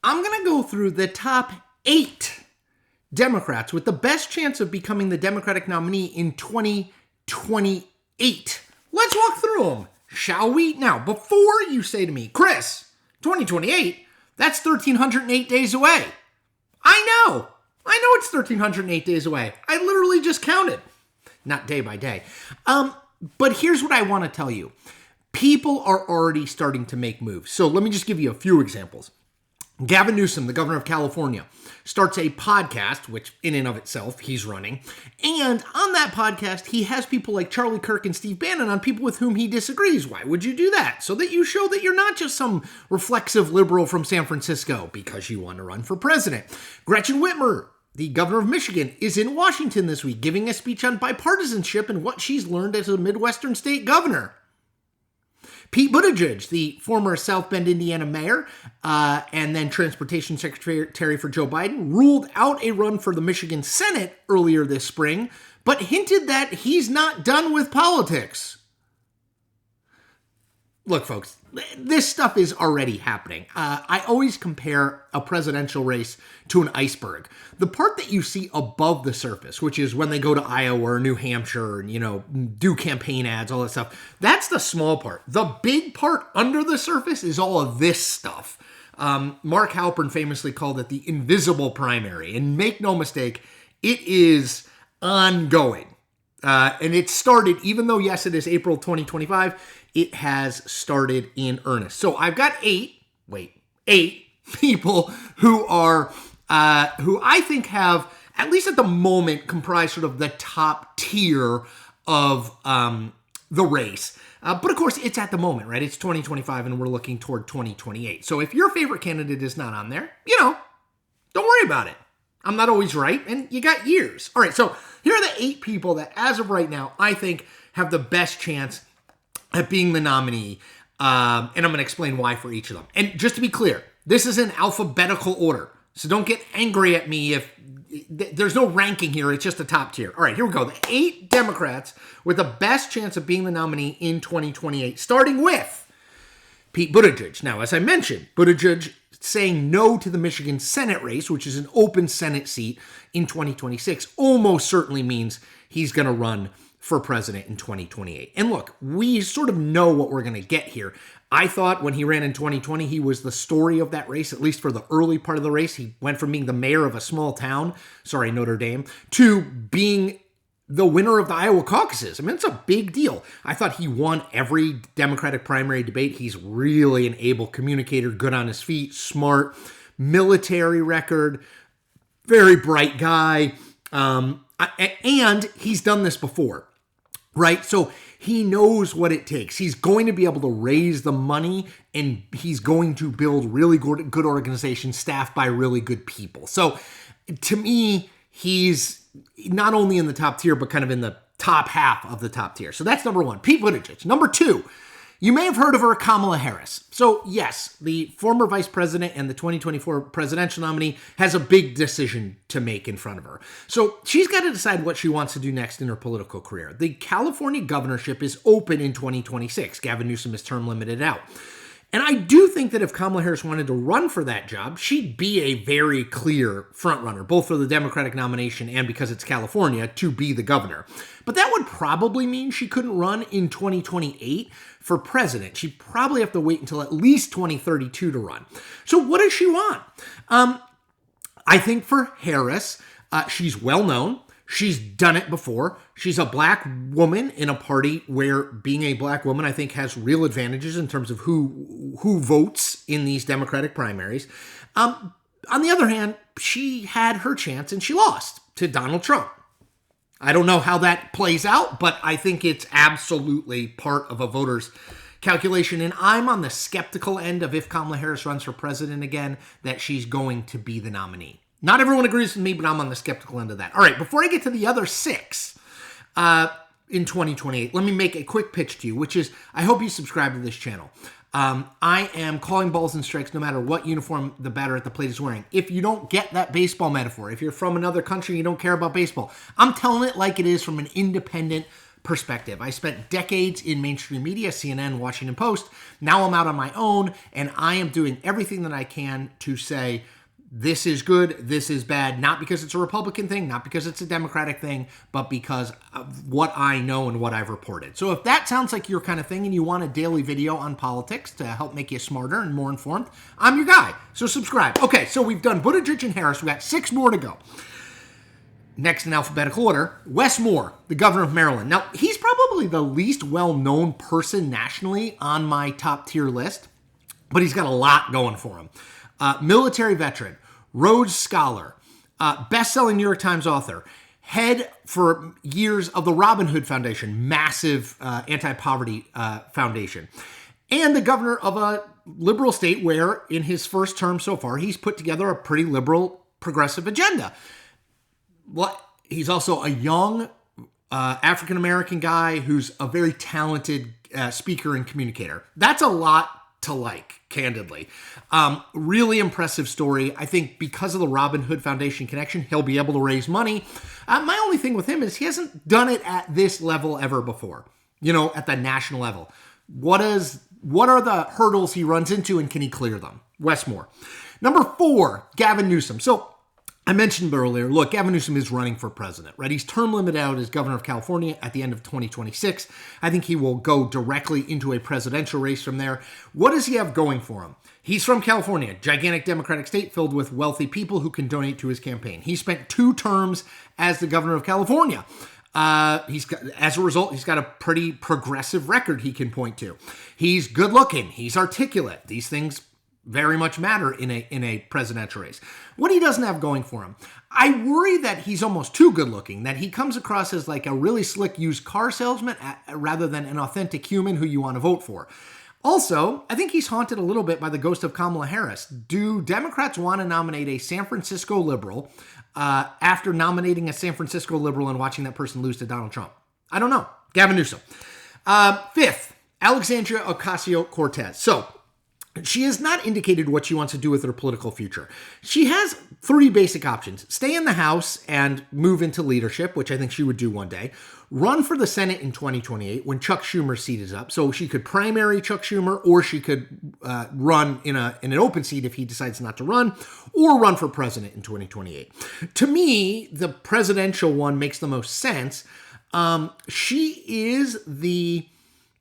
I'm going to go through the top 8 Democrats with the best chance of becoming the Democratic nominee in 2028. Let's walk through them, shall we? Now, before you say to me, Chris, 2028, that's 1,308 days away. I know it's 1,308 days away. I literally just counted. Not day by day. But here's what I want to tell you. People are already starting to make moves. So let me just give you a few examples. Gavin Newsom, the governor of California, starts a podcast, which in and of itself he's running. And on that podcast, he has people like Charlie Kirk and Steve Bannon on, people with whom he disagrees. Why would you do that? So that you show that you're not just some reflexive liberal from San Francisco because you want to run for president. Gretchen Whitmer, the governor of Michigan, is in Washington this week giving a speech on bipartisanship and what she's learned as a Midwestern state governor. Pete Buttigieg, the former South Bend, Indiana mayor, and then transportation secretary for Joe Biden, ruled out a run for the Michigan Senate earlier this spring, but hinted that he's not done with politics. Look, folks, this stuff is already happening. I always compare a presidential race to an iceberg. The part that you see above the surface, which is when they go to Iowa or New Hampshire and, do campaign ads, all that stuff, that's the small part. The big part under the surface is all of this stuff. Mark Halpern famously called it the invisible primary. And make no mistake, it is ongoing. And it started, even though, yes, it is April 2025, it has started in earnest. So I've got 8 people who are, who I think have, at least at the moment, comprise sort of the top tier of the race. But of course, it's at the moment, right? It's 2025 and we're looking toward 2028. So if your favorite candidate is not on there, don't worry about it. I'm not always right, and you got years. All right, so here are the 8 people that, as of right now, I think have the best chance at being the nominee, and I'm going to explain why for each of them. And just to be clear, this is in alphabetical order, so don't get angry at me if there's no ranking here. It's just a top tier. All right, here we go. The 8 Democrats with the best chance of being the nominee in 2028, starting with Pete Buttigieg. Now, as I mentioned, Buttigieg saying no to the Michigan Senate race, which is an open Senate seat in 2026, almost certainly means he's going to run for president in 2028. And look, we sort of know what we're going to get here. I thought when he ran in 2020, he was the story of that race, at least for the early part of the race. He went from being the mayor of a small town, sorry, Notre Dame, to being the winner of the Iowa caucuses. I mean, it's a big deal. I thought he won every Democratic primary debate. He's really an able communicator, good on his feet, smart, military record, very bright guy. And he's done this before, right? So he knows what it takes. He's going to be able to raise the money, and he's going to build really good organizations staffed by really good people. So to me, he's not only in the top tier, but kind of in the top half of the top tier. So that's number 1, Pete Buttigieg. Number 2, you may have heard of her, Kamala Harris. So yes, the former vice president and the 2024 presidential nominee has a big decision to make in front of her. So she's got to decide what she wants to do next in her political career. The California governorship is open in 2026. Gavin Newsom is term limited out. And I do think that if Kamala Harris wanted to run for that job, she'd be a very clear frontrunner, both for the Democratic nomination and, because it's California, to be the governor. But that would probably mean she couldn't run in 2028 for president. She'd probably have to wait until at least 2032 to run. So what does she want? I think for Harris, she's well known. She's done it before. She's a black woman in a party where being a black woman, I think, has real advantages in terms of who votes in these Democratic primaries. On the other hand, she had her chance and she lost to Donald Trump. I don't know how that plays out, but I think it's absolutely part of a voter's calculation. And I'm on the skeptical end of, if Kamala Harris runs for president again, that she's going to be the nominee. Not everyone agrees with me, but I'm on the skeptical end of that. All right, before I get to the other 6 in 2028, let me make a quick pitch to you, which is, I hope you subscribe to this channel. I am calling balls and strikes no matter what uniform the batter at the plate is wearing. If you don't get that baseball metaphor, if you're from another country and you don't care about baseball, I'm telling it like it is from an independent perspective. I spent decades in mainstream media, CNN, Washington Post. Now I'm out on my own, and I am doing everything that I can to say, this is good, this is bad, not because it's a Republican thing, not because it's a Democratic thing, but because of what I know and what I've reported. So if that sounds like your kind of thing and you want a daily video on politics to help make you smarter and more informed, I'm your guy. So subscribe. Okay, so we've done Buttigieg and Harris. We've got 6 more to go. Next in alphabetical order, Wes Moore, the governor of Maryland. Now, he's probably the least well-known person nationally on my top tier list, but he's got a lot going for him. Military veteran, Rhodes Scholar, best-selling New York Times author, head for years of the Robin Hood Foundation, massive anti-poverty foundation, and the governor of a liberal state where, in his first term so far, he's put together a pretty liberal, progressive agenda. Well, he's also a young African-American guy who's a very talented speaker and communicator. That's a lot to like, candidly. Really impressive story. I think because of the Robin Hood Foundation connection, he'll be able to raise money. My only thing with him is he hasn't done it at this level ever before, at the national level. What are the hurdles he runs into, and can he clear them? Wes Moore. Number 4, Gavin Newsom. So I mentioned earlier, look, Gavin Newsom is running for president, right? He's term limited out as governor of California at the end of 2026. I think he will go directly into a presidential race from there. What does he have going for him? He's from California, gigantic Democratic state filled with wealthy people who can donate to his campaign. He spent 2 terms as the governor of California. As a result, he's got a pretty progressive record he can point to. He's good looking. He's articulate. These things very much matter in a presidential race. What he doesn't have going for him, I worry that he's almost too good looking, that he comes across as like a really slick used car salesman rather than an authentic human who you want to vote for. Also, I think he's haunted a little bit by the ghost of Kamala Harris. Do Democrats want to nominate a San Francisco liberal after nominating a San Francisco liberal and watching that person lose to Donald Trump? I don't know. Gavin Newsom. 5th, Alexandria Ocasio-Cortez. So, she has not indicated what she wants to do with her political future. She has 3 basic options. Stay in the House and move into leadership, which I think she would do one day. Run for the Senate in 2028 when Chuck Schumer's seat is up. So she could primary Chuck Schumer, or she could run in an open seat if he decides not to run, or run for president in 2028. To me, the presidential one makes the most sense. She is the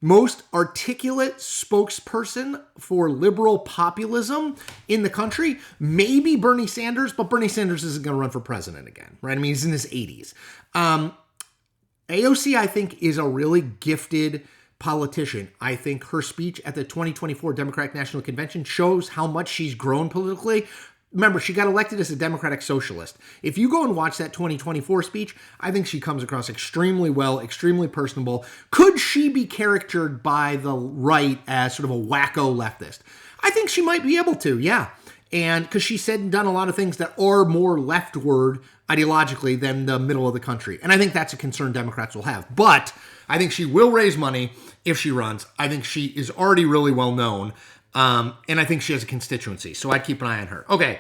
most articulate spokesperson for liberal populism in the country. Maybe Bernie Sanders, but Bernie Sanders isn't going to run for president again, right? I mean, he's in his 80s. AOC, I think, is a really gifted politician. I think her speech at the 2024 Democratic National Convention shows how much she's grown politically. Remember, she got elected as a Democratic Socialist. If you go and watch that 2024 speech, I think she comes across extremely well, extremely personable. Could she be caricatured by the right as sort of a wacko leftist? I think she might be able to, yeah. And because she said and done a lot of things that are more leftward ideologically than the middle of the country. And I think that's a concern Democrats will have. But I think she will raise money if she runs. I think she is already really well known. And I think she has a constituency, so I'd keep an eye on her. Okay,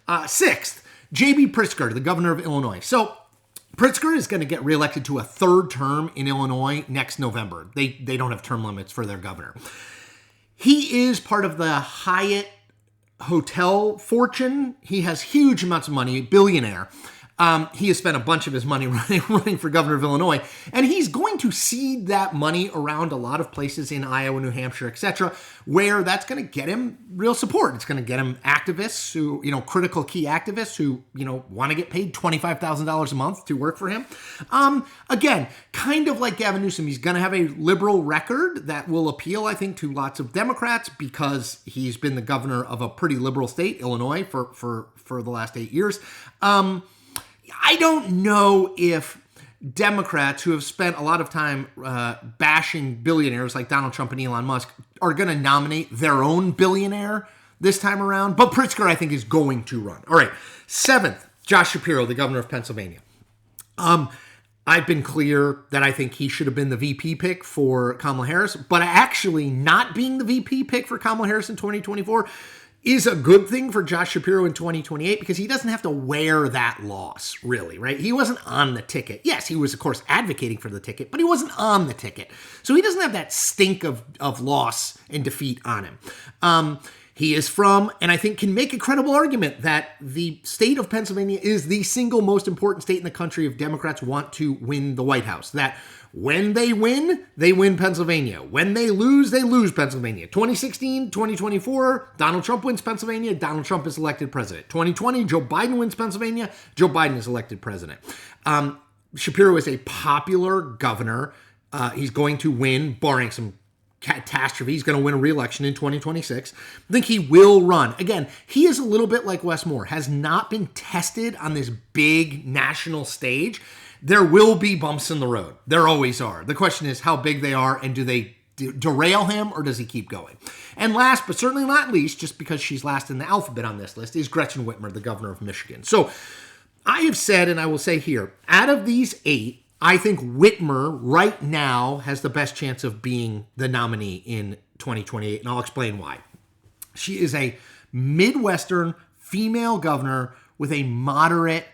6th, J.B. Pritzker, the governor of Illinois. So Pritzker is going to get reelected to a 3rd term in Illinois next November. They don't have term limits for their governor. He is part of the Hyatt hotel fortune. He has huge amounts of money, billionaire. He has spent a bunch of his money running for governor of Illinois, and he's going to seed that money around a lot of places in Iowa, New Hampshire, etc., where that's going to get him real support. It's going to get him activists who, critical key activists who, want to get paid $25,000 a month to work for him. Again, kind of like Gavin Newsom, he's going to have a liberal record that will appeal, I think, to lots of Democrats because he's been the governor of a pretty liberal state, Illinois, for the last 8 years. I don't know if Democrats who have spent a lot of time bashing billionaires like Donald Trump and Elon Musk are going to nominate their own billionaire this time around. But Pritzker, I think, is going to run. All right. 7th, Josh Shapiro, the governor of Pennsylvania. I've been clear that I think he should have been the VP pick for Kamala Harris. But actually not being the VP pick for Kamala Harris in 2024 is a good thing for Josh Shapiro in 2028 because he doesn't have to wear that loss, really, right? He wasn't on the ticket. Yes, he was, of course, advocating for the ticket, but he wasn't on the ticket. So he doesn't have that stink of loss and defeat on him. He is from, and I think can make a credible argument that the state of Pennsylvania is the single most important state in the country if Democrats want to win the White House. That when they win Pennsylvania. When they lose Pennsylvania. 2016, 2024, Donald Trump wins Pennsylvania, Donald Trump is elected president. 2020, Joe Biden wins Pennsylvania, Joe Biden is elected president. Shapiro is a popular governor. He's going to win, barring some catastrophe. He's going to win a re-election in 2026. I think he will run. Again, he is a little bit like Wes Moore, has not been tested on this big national stage. There will be bumps in the road. There always are. The question is how big they are and do they derail him or does he keep going? And last, but certainly not least, just because she's last in the alphabet on this list, is Gretchen Whitmer, the governor of Michigan. So I have said, and I will say here, out of these 8, I think Whitmer right now has the best chance of being the nominee in 2028, and I'll explain why. She is a Midwestern female governor with a moderate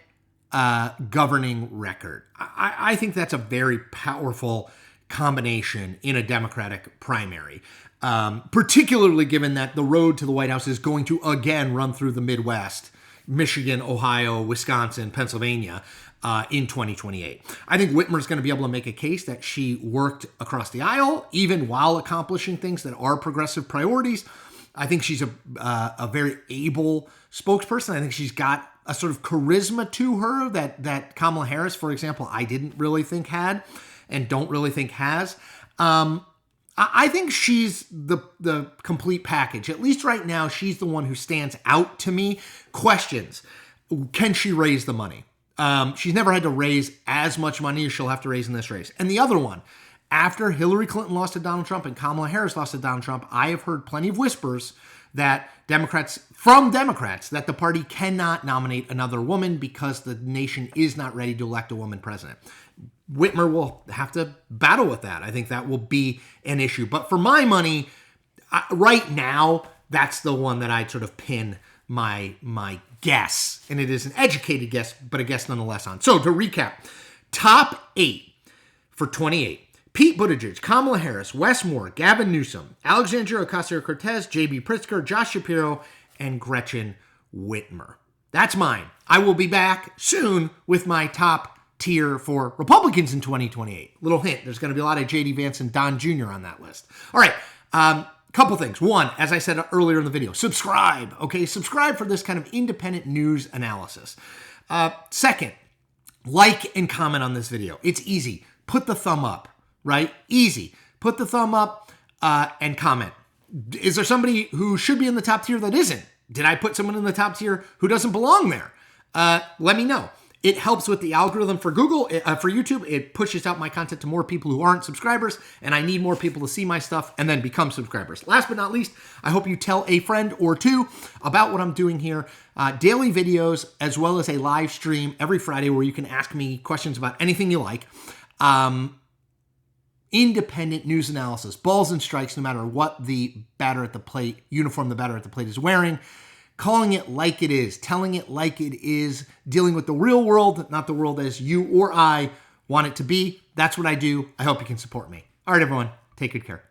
governing record. I think that's a very powerful combination in a Democratic primary, particularly given that the road to the White House is going to again run through the Midwest, Michigan, Ohio, Wisconsin, Pennsylvania, in 2028. I think Whitmer's going to be able to make a case that she worked across the aisle, even while accomplishing things that are progressive priorities. I think she's a very able spokesperson. I think she's got a sort of charisma to her that Kamala Harris, for example, I didn't really think had and don't really think has. I think she's the complete package. At least right now, she's the one who stands out to me. Questions. Can she raise the money? She's never had to raise as much money as she'll have to raise in this race. And the other one, after Hillary Clinton lost to Donald Trump and Kamala Harris lost to Donald Trump, I have heard plenty of whispers that Democrats, that the party cannot nominate another woman because the nation is not ready to elect a woman president. Whitmer will have to battle with that. I think that will be an issue. But for my money, right now, that's the one that I'd sort of pin my guess. And it is an educated guess, but a guess nonetheless on. So to recap, top 8 for 28. Pete Buttigieg, Kamala Harris, Wes Moore, Gavin Newsom, Alexandria Ocasio-Cortez, J.B. Pritzker, Josh Shapiro, and Gretchen Whitmer. That's mine. I will be back soon with my top tier for Republicans in 2028. Little hint, there's going to be a lot of J.D. Vance and Don Jr. on that list. All right, couple things. One, as I said earlier in the video, subscribe, okay? Subscribe for this kind of independent news analysis. Second, like and comment on this video. It's easy. Put the thumb up. Right? Easy. Put the thumb up and comment. Is there somebody who should be in the top tier that isn't? Did I put someone in the top tier who doesn't belong there? Let me know. It helps with the algorithm for Google, for YouTube. It pushes out my content to more people who aren't subscribers, and I need more people to see my stuff and then become subscribers. Last but not least, I hope you tell a friend or two about what I'm doing here. Daily videos, as well as a live stream every Friday where you can ask me questions about anything you like. Independent news analysis, balls and strikes, no matter what the batter at the plate, uniform the batter at the plate is wearing, calling it like it is, telling it like it is, dealing with the real world, not the world as you or I want it to be. That's what I do. I hope you can support me. All right, everyone, take good care.